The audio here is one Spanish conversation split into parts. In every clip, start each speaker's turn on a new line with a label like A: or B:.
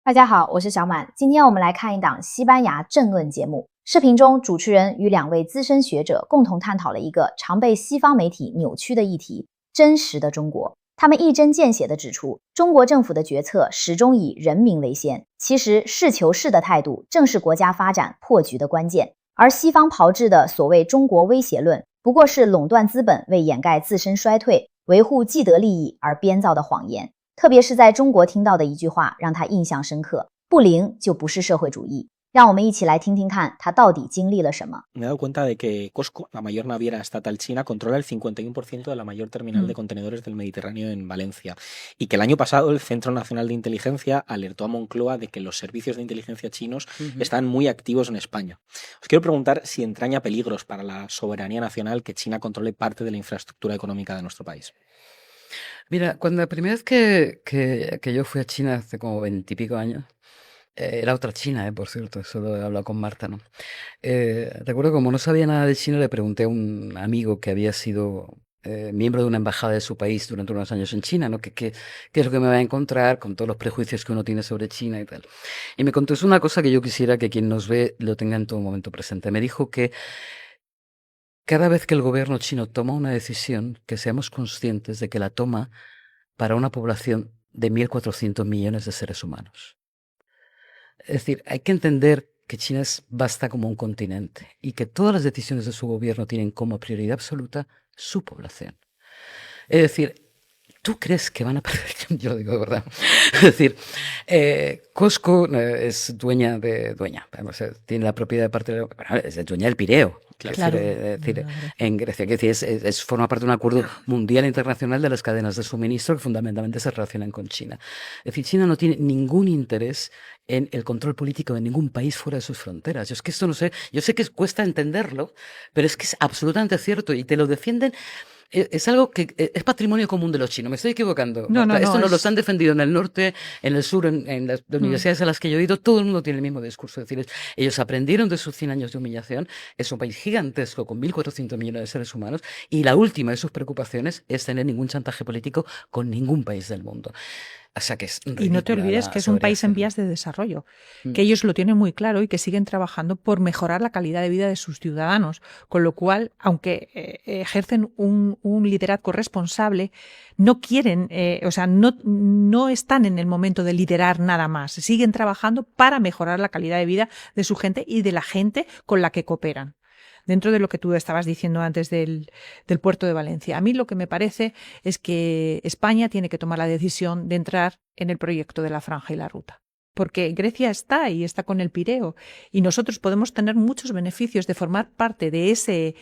A: 大家好，我是小满。今天我们来看一档西班牙政论节目。视频中，主持人与两位资深学者共同探讨了一个常被西方媒体扭曲的议题：真实的中国。他们一针见血地指出，中国政府的决策始终以人民为先。其实，是求是的态度正是国家发展破局的关键。而西方炮制的所谓中国威胁论，不过是垄断资本为掩盖自身衰退、维护既得利益而编造的谎言。特别是在中国听到的一句话让他印象深刻，不灵就不是社会主义。让我们一起来听听看他到底经历了什么。
B: Me he dado cuenta de que COSCO, la mayor naviera estatal china, controla el 51% de la mayor terminal de contenedores del Mediterráneo en Valencia y que el año pasado el Centro Nacional de Inteligencia alertó a Moncloa de que los servicios de inteligencia chinos están muy activos en España. Os quiero preguntar si entraña peligros para la soberanía nacional que China controle parte de la infraestructura económica de nuestro país.
C: Mira, cuando la primera vez que yo fui a China hace como 20 y pico años, era otra China, por cierto, eso lo he hablado con Marta, ¿no? Recuerdo como no sabía nada de China, le pregunté a un amigo que había sido miembro de una embajada de su país durante unos años en China, ¿no? ¿Qué es lo que me va a encontrar con todos los prejuicios que uno tiene sobre China y tal? Y me contestó una cosa que yo quisiera que quien nos ve lo tenga en todo momento presente. Me dijo que cada vez que el gobierno chino toma una decisión, que seamos conscientes de que la toma para una población de 1.400 millones de seres humanos. Es decir, hay que entender que China es vasta como un continente y que todas las decisiones de su gobierno tienen como prioridad absoluta su población. Es decir, ¿tú crees que van a perder? Yo lo digo de verdad. Es decir, COSCO es dueña, tiene la propiedad de parte de... Bueno, es dueña del Pireo.
A: Claro.
C: Es decir, en Grecia, que forma parte de un acuerdo mundial e internacional de las cadenas de suministro que fundamentalmente se relacionan con China. Es decir, China no tiene ningún interés en el control político de ningún país fuera de sus fronteras. Yo es que esto no sé, yo sé que cuesta entenderlo, pero es que es absolutamente cierto y te lo defienden. Es algo que es patrimonio común de los chinos. Me estoy equivocando.
D: No,
C: Esto nos
D: es...
C: los han defendido en el norte, en el sur, en las universidades a las que yo he ido. Todo el mundo tiene el mismo discurso. Es decir, ellos aprendieron de sus 100 años de humillación. Es un país gigantesco con 1.400 millones de seres humanos y la última de sus preocupaciones es tener ningún chantaje político con ningún país del mundo. O sea que es
D: Y no te olvides que es un país en vías de desarrollo, que ellos lo tienen muy claro y que siguen trabajando por mejorar la calidad de vida de sus ciudadanos, con lo cual, aunque ejercen un liderazgo responsable, no quieren, no están en el momento de liderar nada más, siguen trabajando para mejorar la calidad de vida de su gente y de la gente con la que cooperan. Dentro de lo que tú estabas diciendo antes del puerto de Valencia. A mí lo que me parece es que España tiene que tomar la decisión de entrar en el proyecto de la Franja y la Ruta. Porque Grecia está y está con el Pireo y nosotros podemos tener muchos beneficios de formar parte de ese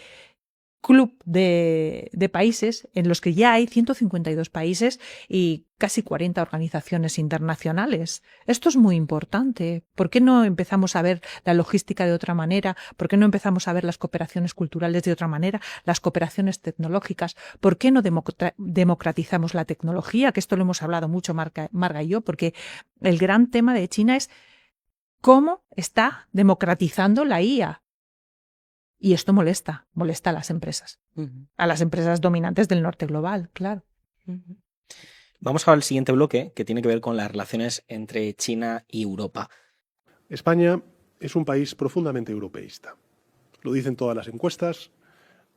D: club de países en los que ya hay 152 países y casi 40 organizaciones internacionales. Esto es muy importante. ¿Por qué no empezamos a ver la logística de otra manera? ¿Por qué no empezamos a ver las cooperaciones culturales de otra manera? Las cooperaciones tecnológicas. ¿Por qué no democratizamos la tecnología? Que esto lo hemos hablado mucho Marga y yo, porque el gran tema de China es cómo está democratizando la IA. Y esto molesta a las empresas, a las empresas dominantes del norte global, claro.
B: Vamos ahora al siguiente bloque, que tiene que ver con las relaciones entre China y Europa.
E: España es un país profundamente europeísta. Lo dicen todas las encuestas.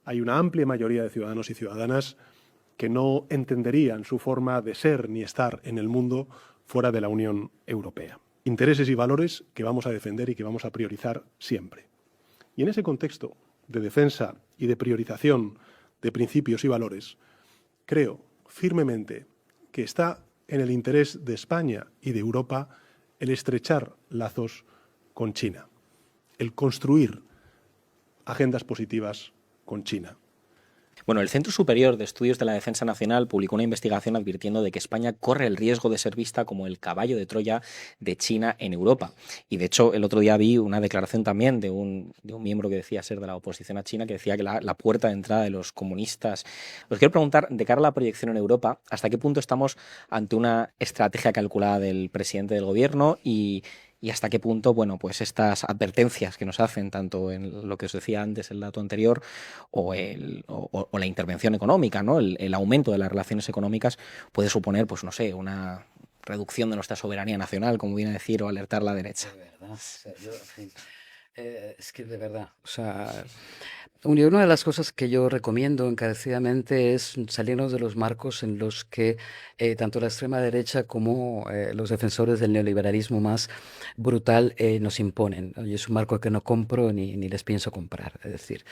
E: Hay una amplia mayoría de ciudadanos y ciudadanas que no entenderían su forma de ser ni estar en el mundo fuera de la Unión Europea. Intereses y valores que vamos a defender y que vamos a priorizar siempre. Y en ese contexto de defensa y de priorización de principios y valores, creo firmemente que está en el interés de España y de Europa el estrechar lazos con China, el construir agendas positivas con China.
B: Bueno, el Centro Superior de Estudios de la Defensa Nacional publicó una investigación advirtiendo de que España corre el riesgo de ser vista como el caballo de Troya de China en Europa. Y de hecho, el otro día vi una declaración también de un miembro que decía ser de la oposición a China, que decía que la puerta de entrada de los comunistas. Os quiero preguntar, de cara a la proyección en Europa, ¿hasta qué punto estamos ante una estrategia calculada del presidente del gobierno y hasta qué punto, bueno, pues estas advertencias que nos hacen, tanto en lo que os decía antes, el dato anterior, o la intervención económica, ¿no? El aumento de las relaciones económicas puede suponer, pues no sé, reducción de nuestra soberanía nacional, como viene a decir, o alertar la derecha.
C: De verdad, o sea, yo, en fin, es que de verdad, o sea, una de las cosas que yo recomiendo encarecidamente es salirnos de los marcos en los que tanto la extrema derecha como los defensores del neoliberalismo más brutal nos imponen, ¿no? Y es un marco que no compro ni les pienso comprar. Es decir,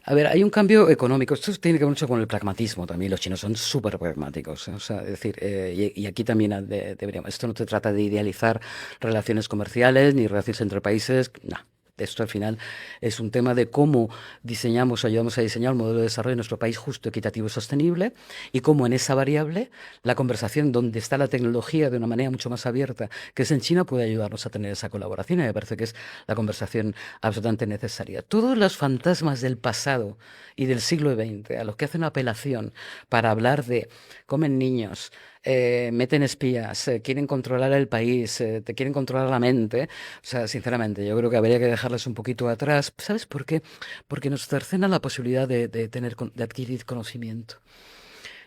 C: a ver, hay un cambio económico. Esto tiene que ver mucho con el pragmatismo también. Los chinos son súper pragmáticos. O sea, es decir, y aquí también deberíamos. Esto no se trata de idealizar relaciones comerciales ni relaciones entre países. No. Esto al final es un tema de cómo ayudamos a diseñar un modelo de desarrollo de nuestro país justo, equitativo y sostenible, y cómo en esa variable la conversación donde está la tecnología de una manera mucho más abierta, que es en China, puede ayudarnos a tener esa colaboración, y me parece que es la conversación absolutamente necesaria. Todos los fantasmas del pasado y del siglo XX a los que hacen apelación para hablar de comen niños, meten espías, quieren controlar el país, te quieren controlar la mente. O sea, sinceramente, yo creo que habría que dejarles un poquito atrás. ¿Sabes por qué? Porque nos cercena la posibilidad de adquirir conocimiento.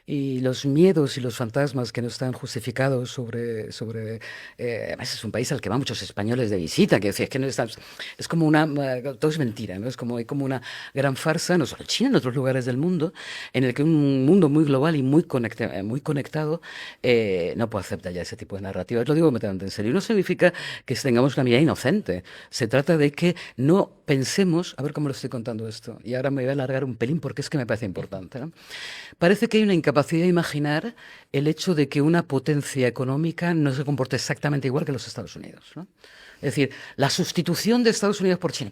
C: Y los miedos y los fantasmas que no están justificados además es un país al que van muchos españoles de visita, que es que no está, es como todo es mentira, ¿no? Hay como una gran farsa, no solo en China, en otros lugares del mundo, en el que un mundo muy global y muy conectado no puede aceptar ya ese tipo de narrativas. Lo digo completamente en serio. No significa que tengamos una mirada inocente. Se trata de que no pensemos, a ver cómo lo estoy contando esto, y ahora me voy a alargar un pelín porque es que me parece importante, ¿no? Parece que hay una incapacidad de imaginar el hecho de que una potencia económica no se comporte exactamente igual que los Estados Unidos, ¿no? Es decir, la sustitución de Estados Unidos por China.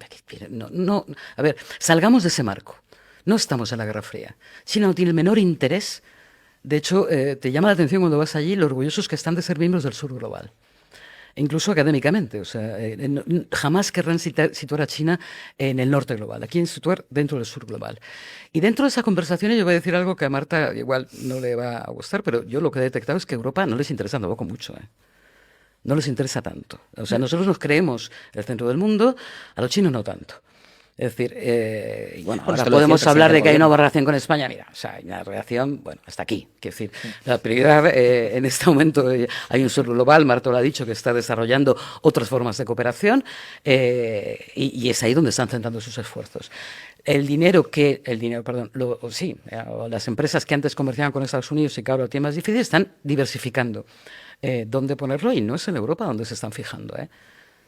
C: No, a ver, salgamos de ese marco. No estamos en la Guerra Fría. China no tiene el menor interés. De hecho, te llama la atención cuando vas allí lo orgullosos que están de ser miembros del sur global. Incluso académicamente, o sea, jamás querrán situar a China en el norte global, aquí en situar dentro del sur global. Y dentro de esa conversación yo voy a decir algo que a Marta igual no le va a gustar, pero yo lo que he detectado es que a Europa no les interesa tampoco mucho, no les interesa tanto. O sea, nosotros nos creemos el centro del mundo, a los chinos no tanto. Es decir, y bueno, ahora podemos hablar de que hay una relación con España. Mira, o sea, hay una relación, bueno, hasta aquí. Quiero decir, la prioridad en este momento hay un sur global, Marta lo ha dicho, que está desarrollando otras formas de cooperación y es ahí donde están centrando sus esfuerzos. Las empresas que antes comerciaban con Estados Unidos y que ahora lo tienen más difícil están diversificando dónde ponerlo y no es en Europa donde se están fijando,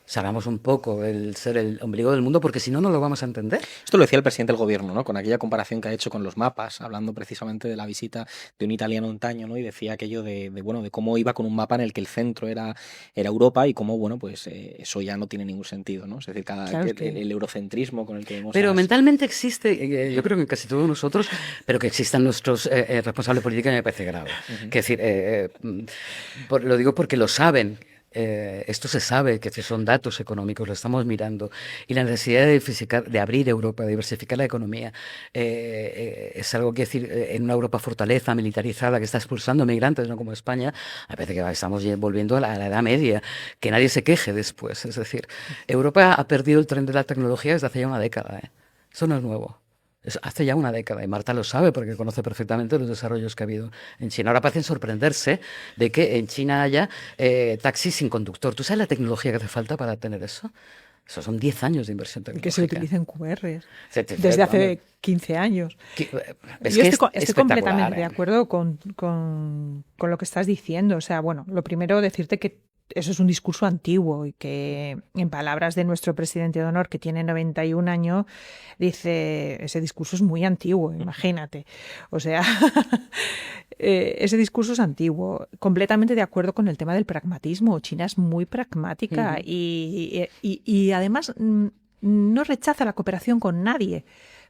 C: Salgamos un poco el ser el ombligo del mundo, porque si no, no lo vamos a entender.
B: Esto lo decía el presidente del gobierno, ¿no? Con aquella comparación que ha hecho con los mapas, hablando precisamente de la visita de un italiano antaño, ¿no? Y decía aquello de cómo iba con un mapa en el que el centro era Europa y cómo, bueno, pues eso ya no tiene ningún sentido, ¿no? Es decir, el eurocentrismo con el que hemos...
C: Pero mentalmente existe, yo creo que en casi todos nosotros, pero que existan nuestros responsables políticos me parece grave. Es decir, lo digo porque lo saben. Esto se sabe, que son datos económicos, lo estamos mirando, y la necesidad de abrir Europa, de diversificar la economía, es algo que decir, en una Europa fortaleza, militarizada, que está expulsando migrantes, no como España, me parece que estamos volviendo a la Edad Media, que nadie se queje después. Es decir, Europa ha perdido el tren de la tecnología desde hace ya una década, Eso no es nuevo. Hace ya una década, y Marta lo sabe porque conoce perfectamente los desarrollos que ha habido en China. Ahora parecen sorprenderse de que en China haya taxis sin conductor. ¿Tú sabes la tecnología que hace falta para tener eso? Eso son 10 años de inversión tecnológica.
D: Que se utilicen QR desde hace 15 años. Yo estoy completamente de acuerdo con lo que estás diciendo. O sea, bueno, lo primero decirte que eso es un discurso antiguo y que, en palabras de nuestro presidente de honor, que tiene 91 años, dice, ese discurso es muy antiguo, imagínate. O sea, ese discurso es antiguo. Completamente de acuerdo con el tema del pragmatismo. China es muy pragmática y además no rechaza la cooperación con nadie.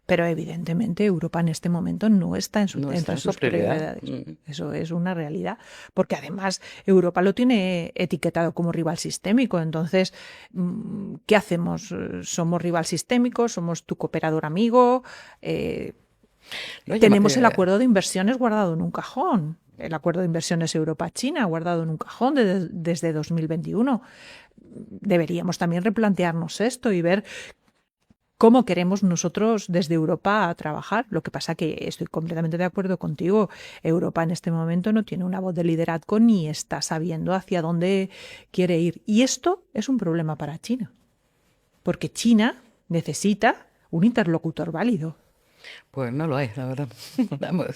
D: Pero evidentemente Europa en este momento no está entre sus prioridades. Eso es una realidad, porque además Europa lo tiene etiquetado como rival sistémico. Entonces, ¿qué hacemos? ¿Somos rival sistémico? ¿Somos tu cooperador amigo? Tenemos el acuerdo de inversiones guardado en un cajón. El acuerdo de inversiones Europa-China guardado en un cajón desde 2021. Deberíamos también replantearnos esto y ver cómo queremos nosotros desde Europa trabajar. Lo que pasa que estoy completamente de acuerdo contigo. Europa en este momento no tiene una voz de liderazgo ni está sabiendo hacia dónde quiere ir. Y esto es un problema para China, porque China necesita un interlocutor válido.
C: Pues no lo es, la verdad. Vamos,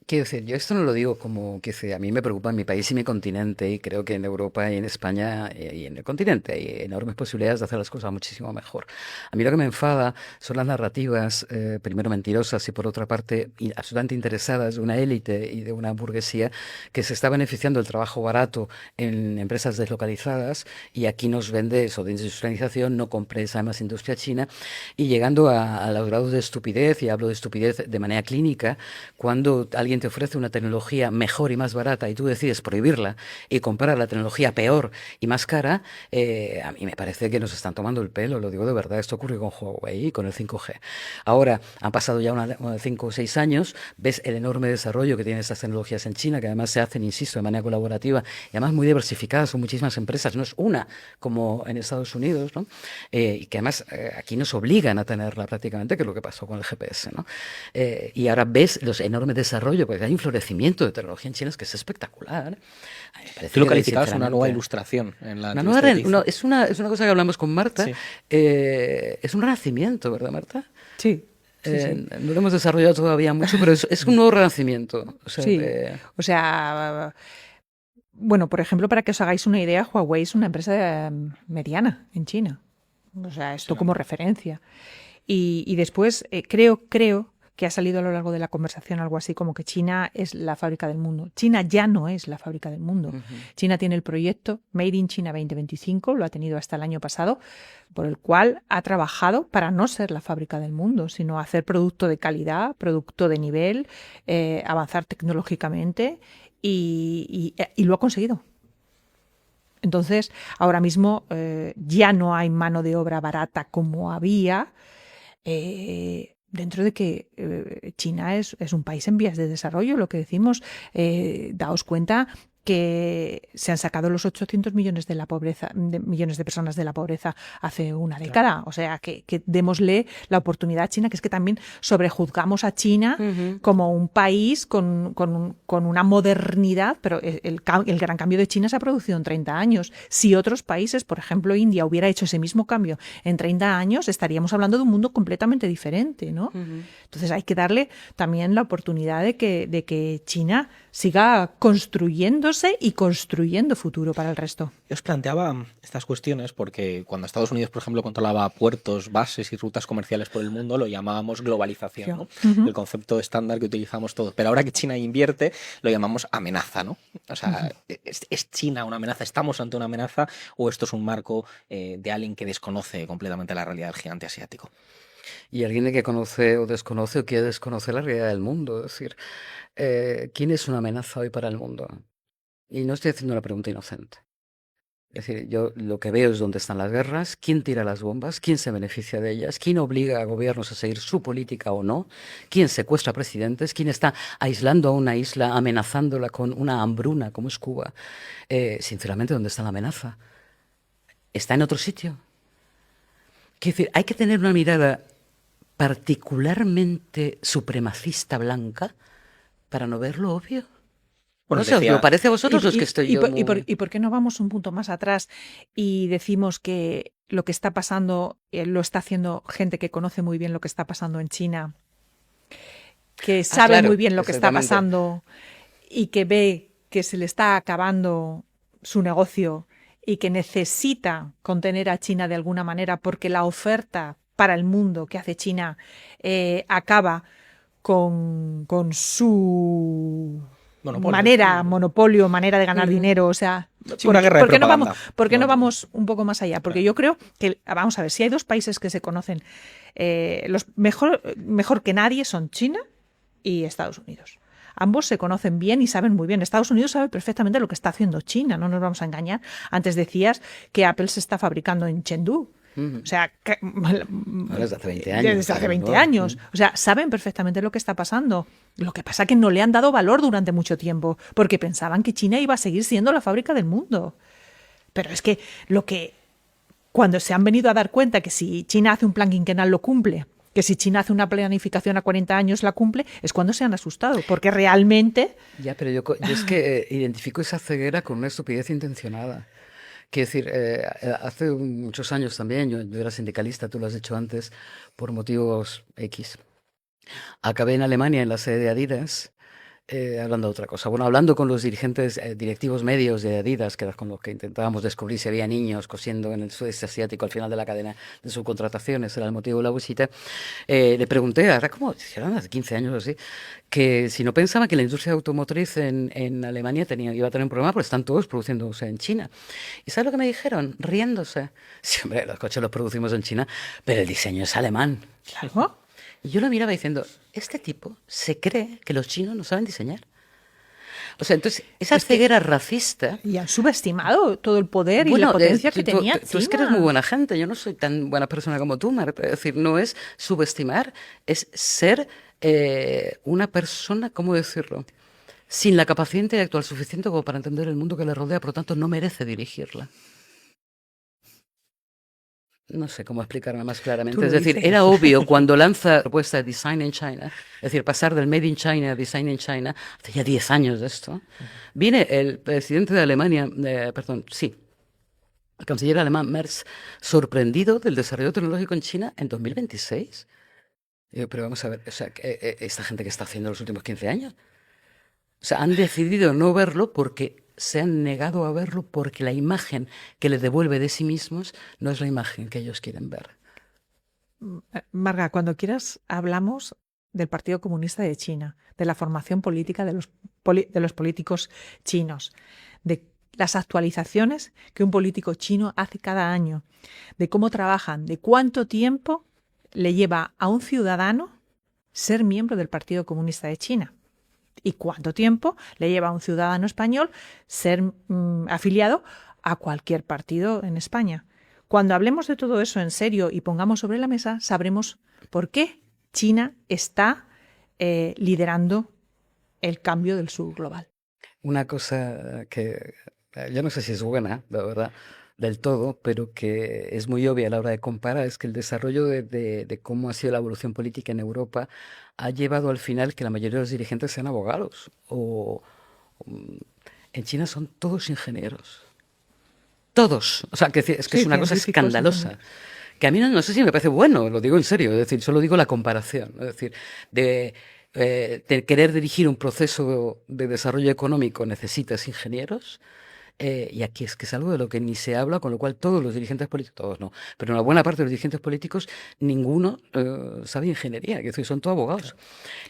C: quiero decir, yo esto no lo digo como que a mí me preocupa en mi país y mi continente, y creo que en Europa y en España y en el continente hay enormes posibilidades de hacer las cosas muchísimo mejor. A mí lo que me enfada son las narrativas, primero mentirosas y por otra parte absolutamente interesadas de una élite y de una burguesía que se está beneficiando del trabajo barato en empresas deslocalizadas, y aquí nos vende eso de industrialización, no compres además industria china, y llegando a los grados de estupidez, y hablo de estupidez de manera clínica, cuando alguien te ofrece una tecnología mejor y más barata y tú decides prohibirla y comprar la tecnología peor y más cara, a mí me parece que nos están tomando el pelo, lo digo de verdad. Esto ocurre con Huawei y con el 5G. Ahora, han pasado ya 5 o 6 años, ves el enorme desarrollo que tienen estas tecnologías en China, que además se hacen, insisto, de manera colaborativa y además muy diversificadas, son muchísimas empresas, no es una como en Estados Unidos, ¿no? Y que además aquí nos obligan a tenerla prácticamente, que es lo que pasó con el GPS, ¿no? Y ahora ves los enormes desarrollos, porque hay un florecimiento de tecnología en China que es espectacular.
B: Tú lo calificabas una nueva ilustración en la
C: es una cosa que hablamos con Marta.
B: Sí.
C: Es un renacimiento, ¿verdad, Marta?
D: Sí.
C: No lo hemos desarrollado todavía mucho, pero es un nuevo renacimiento.
D: Bueno, por ejemplo, para que os hagáis una idea, Huawei es una empresa mediana en China. O sea, esto como referencia. Y después creo que ha salido a lo largo de la conversación algo así como que China es la fábrica del mundo. China ya no es la fábrica del mundo. Uh-huh. China tiene el proyecto Made in China 2025, lo ha tenido hasta el año pasado, por el cual ha trabajado para no ser la fábrica del mundo, sino hacer producto de calidad, producto de nivel, avanzar tecnológicamente y lo ha conseguido. Entonces, ahora mismo ya no hay mano de obra barata como había, dentro de que China es un país en vías de desarrollo, lo que decimos, daos cuenta que se han sacado los 800 millones de la pobreza, millones de personas de la pobreza hace una década. Claro. O sea, que démosle la oportunidad a China, que es que también sobrejuzgamos a China como un país con una modernidad, pero el gran cambio de China se ha producido en 30 años. Si otros países, por ejemplo India, hubiera hecho ese mismo cambio en 30 años, estaríamos hablando de un mundo completamente diferente, ¿no? Entonces hay que darle también la oportunidad de que China siga construyéndose y construyendo futuro para el resto.
B: Yo os planteaba estas cuestiones porque cuando Estados Unidos, por ejemplo, controlaba puertos, bases y rutas comerciales por el mundo, lo llamábamos globalización, ¿no? El concepto estándar que utilizamos todos. Pero ahora que China invierte, lo llamamos amenaza, ¿no? O sea, ¿es China una amenaza? ¿Estamos ante una amenaza? ¿O esto es un marco de alguien que desconoce completamente la realidad del gigante asiático?
C: Y alguien que conoce o desconoce o quiere desconocer la realidad del mundo. Es decir, ¿quién es una amenaza hoy para el mundo? Y no estoy haciendo una pregunta inocente. Es decir, yo lo que veo es dónde están las guerras, quién tira las bombas, quién se beneficia de ellas, quién obliga a gobiernos a seguir su política o no, quién secuestra presidentes, quién está aislando a una isla, amenazándola con una hambruna como es Cuba. Sinceramente, ¿dónde está la amenaza? ¿Está en otro sitio? Quiero decir, hay que tener una mirada particularmente supremacista blanca para no ver lo obvio. Bueno, no sé, ¿os parece a vosotros los que estoy yo?
D: ¿Y por qué no vamos un punto más atrás y decimos que lo que está pasando lo está haciendo gente que conoce muy bien lo que está pasando en China, que sabe muy bien lo que está pasando y que ve que se le está acabando su negocio y que necesita contener a China de alguna manera porque la oferta para el mundo que hace China acaba con su... monopolio, manera de ganar dinero, o sea,
B: sí, una guerra de
D: propaganda. ¿Por qué no vamos un poco más allá? Porque yo creo que, vamos a ver, si hay dos países que se conocen los mejor que nadie son China y Estados Unidos. Ambos se conocen bien y saben muy bien. Estados Unidos sabe perfectamente lo que está haciendo China, no nos vamos a engañar. Antes decías que Apple se está fabricando en Chengdu. O sea,
C: desde hace 20 años.
D: Desde hace 20 años. O sea, saben perfectamente lo que está pasando. Lo que pasa es que no le han dado valor durante mucho tiempo, porque pensaban que China iba a seguir siendo la fábrica del mundo. Pero es que lo que cuando se han venido a dar cuenta que si China hace un plan quinquenal lo cumple, que si China hace una planificación a 40 años la cumple, es cuando se han asustado, porque realmente...
C: Ya, pero yo es que identifico esa ceguera con una estupidez intencionada. Quiero decir, hace muchos años también, yo era sindicalista, tú lo has dicho antes, por motivos X. Acabé en Alemania, en la sede de Adidas, hablando de otra cosa. Bueno, hablando con los dirigentes directivos medios de Adidas, que era con los que intentábamos descubrir si había niños cosiendo en el sudeste asiático al final de la cadena de subcontrataciones, era el motivo de la visita, le pregunté, ahora como, si eran hace 15 años o así, que si no pensaba que la industria automotriz en Alemania iba a tener un problema porque están todos produciéndose en China. ¿Y sabes lo que me dijeron? Riéndose. Sí, hombre, los coches los producimos en China, pero el diseño es alemán.
D: Claro.
C: Y yo lo miraba diciendo, este tipo se cree que los chinos no saben diseñar. O sea, entonces, esa ceguera racista...
D: Y han subestimado todo el poder y la potencia que tenía China.
C: Tú es que eres muy buena gente, yo no soy tan buena persona como tú, Marta. Es decir, no es subestimar, es ser una persona, ¿cómo decirlo?, sin la capacidad intelectual suficiente como para entender el mundo que le rodea, por lo tanto, no merece dirigirla. No sé cómo explicarme más claramente. Es decir, era obvio cuando lanza la propuesta de Design in China, es decir, pasar del Made in China a Design in China, hace ya 10 años de esto, viene el presidente de Alemania, el canciller alemán Merz, sorprendido del desarrollo tecnológico en China en 2026. Pero vamos a ver, o sea, esta gente que está haciendo los últimos 15 años, o sea, han decidido no verlo porque se han negado a verlo porque la imagen que les devuelve de sí mismos no es la imagen que ellos quieren ver.
D: Marga, cuando quieras hablamos del Partido Comunista de China, de la formación política de los políticos chinos, de las actualizaciones que un político chino hace cada año, de cómo trabajan, de cuánto tiempo le lleva a un ciudadano ser miembro del Partido Comunista de China. ¿Y cuánto tiempo le lleva a un ciudadano español ser afiliado a cualquier partido en España? Cuando hablemos de todo eso en serio y pongamos sobre la mesa, sabremos por qué China está liderando el cambio del sur global.
C: Una cosa que yo no sé si es buena, la verdad, del todo, pero que es muy obvia a la hora de comparar, es que el desarrollo de cómo ha sido la evolución política en Europa ha llevado al final que la mayoría de los dirigentes sean abogados. En China son todos ingenieros. Todos. O sea, es una cosa escandalosa. Que a mí no sé si me parece bueno, lo digo en serio, es decir, solo digo la comparación. Es decir, de querer dirigir un proceso de desarrollo económico necesitas ingenieros. Y aquí es que es algo de lo que ni se habla, con lo cual todos los dirigentes políticos, todos no, pero una buena parte de los dirigentes políticos, ninguno sabe ingeniería, es decir, son todos abogados.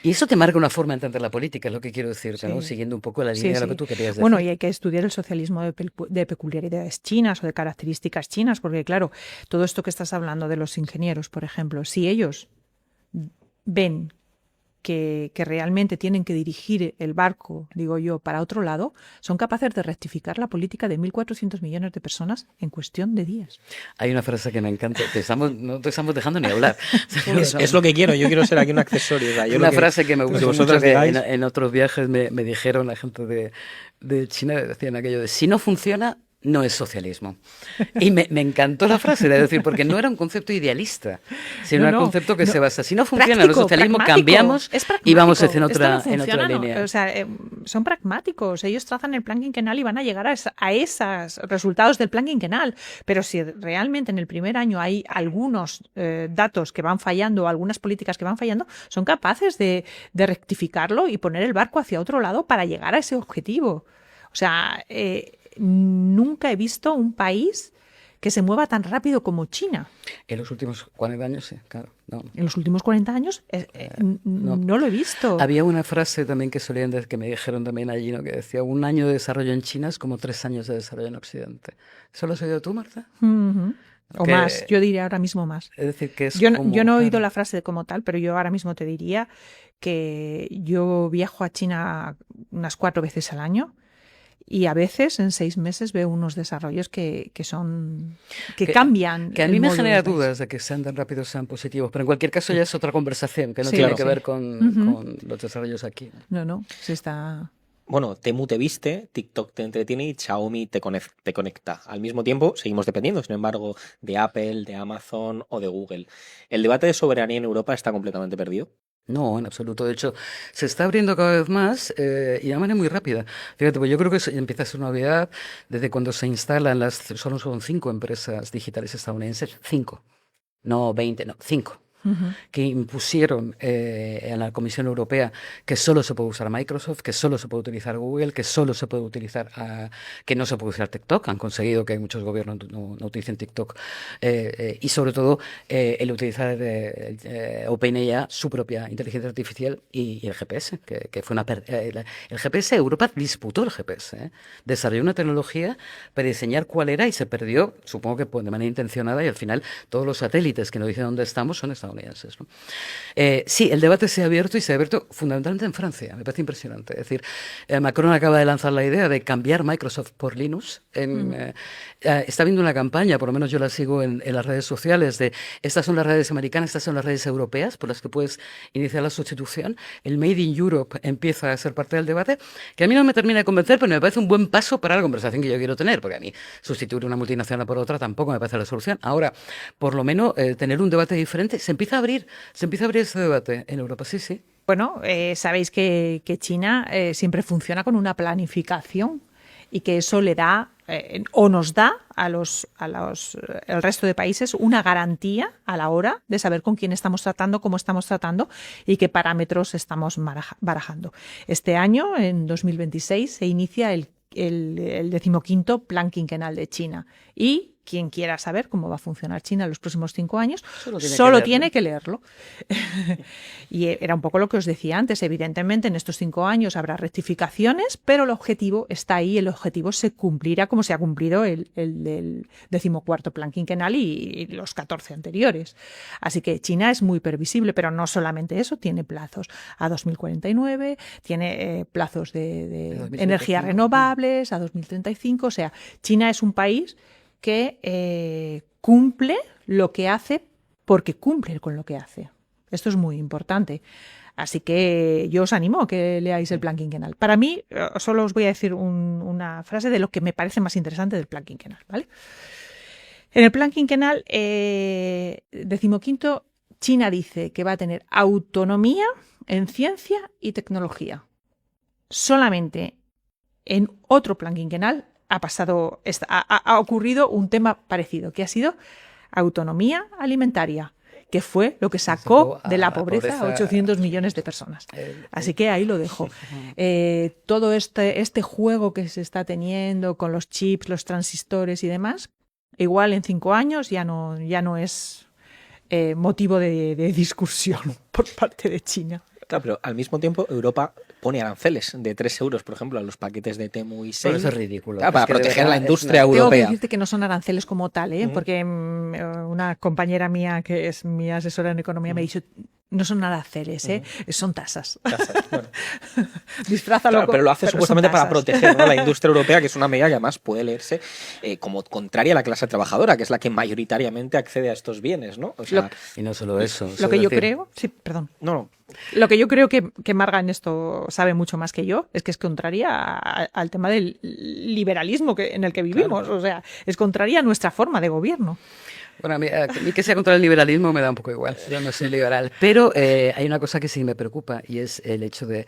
C: Y eso te marca una forma de entender la política, es lo que quiero decir, ¿no? Siguiendo un poco la línea de lo que tú querías decir.
D: Bueno, y hay que estudiar el socialismo de peculiaridades chinas o de características chinas, porque claro, todo esto que estás hablando de los ingenieros, por ejemplo, si ellos ven que realmente tienen que dirigir el barco, digo yo, para otro lado, son capaces de rectificar la política de 1.400 millones de personas en cuestión de días.
C: Hay una frase que me encanta, no te estamos dejando ni hablar.
B: Es lo que quiero, yo quiero ser aquí un accesorio. O sea,
C: frase que me gustó mucho, que en otros viajes me dijeron la gente de China, decían aquello de, si no funciona, no es socialismo. Y me encantó la frase, es decir, porque no era un concepto idealista, sino un concepto que se basa. Si no funciona el socialismo, cambiamos y vamos en otra línea.
D: O sea, son pragmáticos. Ellos trazan el plan quinquenal y van a llegar a esos resultados del plan quinquenal. Pero si realmente en el primer año hay algunos datos que van fallando, algunas políticas que van fallando, son capaces de rectificarlo y poner el barco hacia otro lado para llegar a ese objetivo. O sea, nunca he visto un país que se mueva tan rápido como China.
C: En los últimos 40 años, sí, claro. No.
D: En los últimos 40 años no lo he visto.
C: Había una frase también que me dijeron también allí, ¿no? Que decía, 1 año de desarrollo en China es como 3 años de desarrollo en Occidente. ¿Eso lo has oído tú, Marta?
D: Uh-huh. O más, yo diría ahora mismo más.
C: Es decir, que es
D: yo no he oído la frase como tal, pero yo ahora mismo te diría que yo viajo a China unas 4 veces al año. Y a veces en 6 meses veo unos desarrollos que cambian.
C: Que a mí me genera dudas de que sean tan rápidos, sean positivos, pero en cualquier caso ya es otra conversación que no tiene que ver con los desarrollos aquí.
D: No, se está
B: Bueno, Temu te viste, TikTok te entretiene y Xiaomi te conecta. Al mismo tiempo, seguimos dependiendo, sin embargo, de Apple, de Amazon o de Google. ¿El debate de soberanía en Europa está completamente perdido?
C: No, en absoluto. De hecho, se está abriendo cada vez más y de manera muy rápida. Fíjate, pues yo creo que empieza a ser una novedad desde cuando se instalan solo son 5 empresas digitales estadounidenses, 5, no 20, no, 5. Que impusieron a la Comisión Europea que solo se puede usar Microsoft, que solo se puede utilizar Google, que solo se puede utilizar, que no se puede usar TikTok. Han conseguido que muchos gobiernos no utilicen TikTok y sobre todo el utilizar OpenAI, su propia inteligencia artificial y el GPS, que fue el GPS, Europa disputó el GPS, desarrolló una tecnología para diseñar cuál era y se perdió, supongo que de manera intencionada, y al final todos los satélites que nos dicen dónde estamos son estadounidenses. ¿No? Sí, el debate se ha abierto y se ha abierto fundamentalmente en Francia. Me parece impresionante. Es decir, Macron acaba de lanzar la idea de cambiar Microsoft por Linux. Está habiendo una campaña, por lo menos yo la sigo en las redes sociales, de estas son las redes americanas, estas son las redes europeas por las que puedes iniciar la sustitución. El Made in Europe empieza a ser parte del debate, que a mí no me termina de convencer, pero me parece un buen paso para la conversación que yo quiero tener, porque a mí sustituir una multinacional por otra tampoco me parece la solución. Ahora, por lo menos, tener un debate diferente se empieza a abrir ese debate en Europa, sí.
D: Bueno, sabéis que China siempre funciona con una planificación y que eso le da o nos da el resto de países una garantía a la hora de saber con quién estamos tratando, cómo estamos tratando y qué parámetros estamos barajando. Este año, en 2026, se inicia el 15º Plan Quinquenal de China y quien quiera saber cómo va a funcionar China en los próximos 5 años, solo tiene que leerlo. Y era un poco lo que os decía antes. Evidentemente, en estos 5 años habrá rectificaciones, pero el objetivo está ahí. El objetivo se cumplirá como se ha cumplido el del 14º Plan Quinquenal y los 14 anteriores. Así que China es muy previsible, pero no solamente eso, tiene plazos a 2049, tiene plazos de energías renovables a 2035. O sea, China es un país que cumple lo que hace porque cumple con lo que hace. Esto es muy importante. Así que yo os animo a que leáis el Plan Quinquenal. Para mí, solo os voy a decir una frase de lo que me parece más interesante del Plan Quinquenal, ¿vale? En el Plan Quinquenal 15º, China dice que va a tener autonomía en ciencia y tecnología. Solamente en otro Plan Quinquenal ha ocurrido un tema parecido, que ha sido autonomía alimentaria, que fue lo que sacó de la pobreza a 800 millones de personas. Así que ahí lo dejo. Todo este juego que se está teniendo con los chips, los transistores y demás, igual en 5 años ya no es motivo de discusión por parte de China.
B: Claro, pero al mismo tiempo Europa pone aranceles de 3 euros, por ejemplo, a los paquetes de Temu y Shein.
C: Eso es ridículo.
B: Claro, para proteger a la industria europea.
D: Tengo que decirte que no son aranceles como tal, porque una compañera mía, que es mi asesora en economía, me ha dicho, no son aranceles, son tasas.
B: Bueno.
D: Disfrázalo.
B: Claro, pero lo hace supuestamente para proteger, ¿no?, la industria europea, que es una medida que además puede leerse como contraria a la clase trabajadora, que es la que mayoritariamente accede a estos bienes, ¿no? O sea,
C: y no solo eso.
D: Lo que yo creo... Sí, perdón.
B: No.
D: Lo que yo creo que Marga en esto sabe mucho más que yo es que es contraria al tema del liberalismo en el que vivimos. Claro. O sea, es contraria a nuestra forma de gobierno.
C: Bueno, a mí que sea contra el liberalismo me da un poco igual. Yo no soy liberal. Pero hay una cosa que sí me preocupa y es el hecho de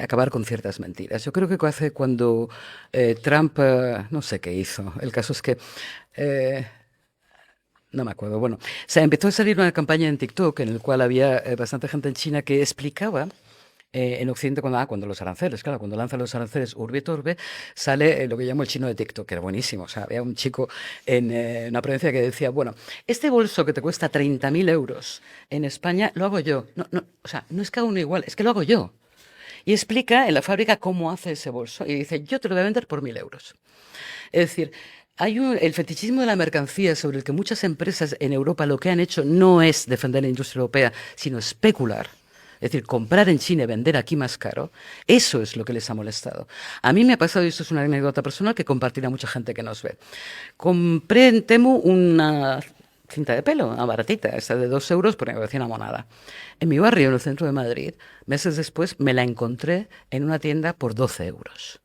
C: acabar con ciertas mentiras. Yo creo que hace cuando Trump, no sé qué hizo. El caso es que... no me acuerdo. Bueno, empezó a salir una campaña en TikTok en el cual había bastante gente en China que explicaba en Occidente cuando los aranceles, claro, cuando lanzan los aranceles urbe et orbe, sale lo que llamo el chino de TikTok, que era buenísimo. O sea, había un chico en una provincia que decía, bueno, este bolso que te cuesta 30.000 euros en España, lo hago yo. O sea, no es que haga uno igual, es que lo hago yo. Y explica en la fábrica cómo hace ese bolso. Y dice, yo te lo voy a vender por 1.000 euros. Es decir... el fetichismo de la mercancía sobre el que muchas empresas en Europa lo que han hecho no es defender la industria europea, sino especular. Es decir, comprar en China y vender aquí más caro. Eso es lo que les ha molestado. A mí me ha pasado, y esto es una anécdota personal que compartirá mucha gente que nos ve. Compré en Temu una cinta de pelo, una baratita, esta de 2 euros, por me parecía una monada. En mi barrio, en el centro de Madrid, meses después me la encontré en una tienda por 12 euros.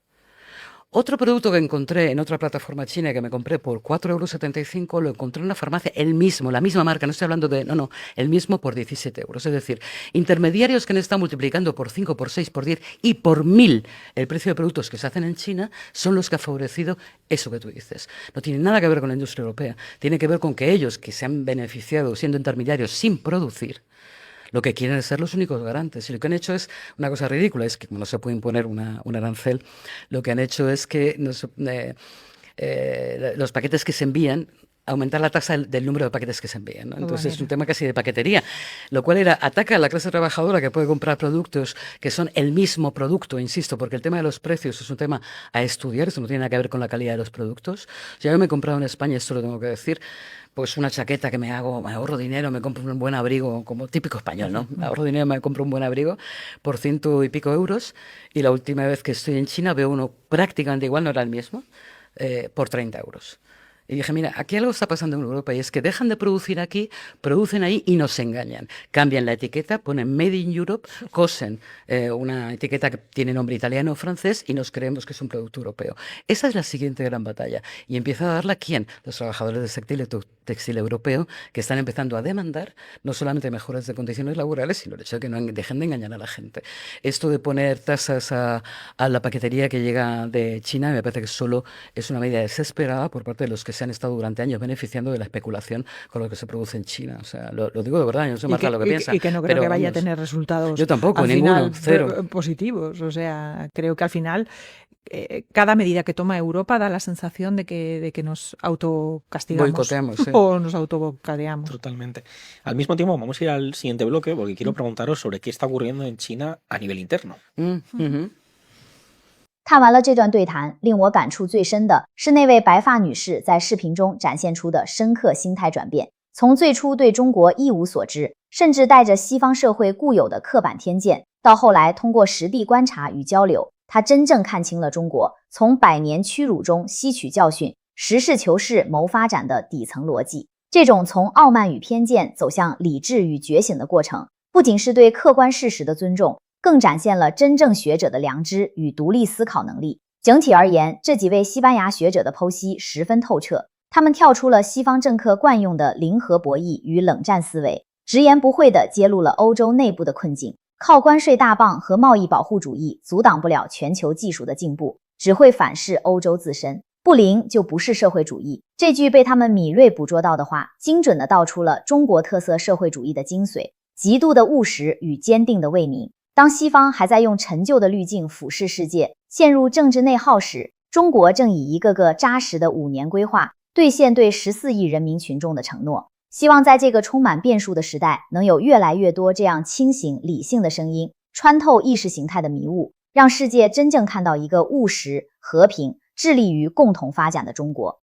C: Otro producto que encontré en otra plataforma china que me compré por 4,75 €, lo encontré en una farmacia, el mismo, la misma marca, no estoy hablando de, no, el mismo por 17 euros. Es decir, intermediarios que han estado multiplicando por 5, por 6, por 10 y por 1000 el precio de productos que se hacen en China son los que han favorecido eso que tú dices. No tiene nada que ver con la industria europea, tiene que ver con que ellos que se han beneficiado siendo intermediarios sin producir, lo que quieren es ser los únicos garantes. Y lo que han hecho es una cosa ridícula, es que como no se puede imponer un arancel, lo que han hecho es que los paquetes que se envían, aumentar la tasa del número de paquetes que se envían, ¿no? Entonces es un tema casi de paquetería, lo cual ataca a la clase trabajadora que puede comprar productos que son el mismo producto, insisto, porque el tema de los precios es un tema a estudiar, eso no tiene nada que ver con la calidad de los productos. Yo me he comprado en España, esto lo tengo que decir, pues una chaqueta que me ahorro dinero, me compro un buen abrigo, como típico español, ¿no? Me ahorro dinero, me compro un buen abrigo por 100 y pico euros, y la última vez que estoy en China veo uno prácticamente igual, no era el mismo, por 30 euros. Y dije, mira, aquí algo está pasando en Europa y es que dejan de producir aquí, producen ahí y nos engañan. Cambian la etiqueta, ponen Made in Europe, cosen una etiqueta que tiene nombre italiano o francés y nos creemos que es un producto europeo. Esa es la siguiente gran batalla. Y empieza a darla ¿quién? Los trabajadores del textil europeo, que están empezando a demandar no solamente mejoras de condiciones laborales, sino el hecho de que no dejen de engañar a la gente. Esto de poner tasas a la paquetería que llega de China me parece que solo es una medida desesperada por parte de los que se han estado durante años beneficiando de la especulación con lo que se produce en China. O sea, lo digo de verdad, yo no sé Marta lo que piensa.
D: Y que no creo que vaya a tener resultados
C: yo tampoco,
D: al
C: ninguno,
D: final,
C: cero.
D: Positivos. O sea, creo que al final cada medida que toma Europa da la sensación de que nos autocastigamos.
C: Boicoteamos, sí.
D: O nos autobocadeamos.
B: Totalmente. Al mismo tiempo, vamos a ir al siguiente bloque porque quiero preguntaros sobre qué está ocurriendo en China a nivel interno.
A: 看完了这段对谈，令我感触最深的是那位白发女士在视频中展现出的深刻心态转变。从最初对中国一无所知，甚至带着西方社会固有的刻板偏见，到后来通过实地观察与交流，她真正看清了中国从百年屈辱中吸取教训，实事求是谋发展的底层逻辑。这种从傲慢与偏见走向理智与觉醒的过程，不仅是对客观事实的尊重，更展现了真正学者的良知与独立思考能力。整体而言，这几位西班牙学者的剖析十分透彻，他们跳出了西方政客惯用的零和博弈与冷战思维，直言不讳地揭露了欧洲内部的困境。靠关税大棒和贸易保护主义阻挡不了全球技术的进步，只会反噬欧洲自身。不灵就不是社会主义，这句被他们敏锐捕捉到的话，精准地道出了中国特色社会主义的精髓，极度的务实与坚定的为民。当西方还在用陈旧的滤镜俯视世界，陷入政治内耗时，中国正以一个个扎实的5年规划兑现对14亿人民群众的承诺。希望在这个充满变数的时代，能有越来越多这样清醒理性的声音，穿透意识形态的迷雾，让世界真正看到一个务实、和平、致力于共同发展的中国。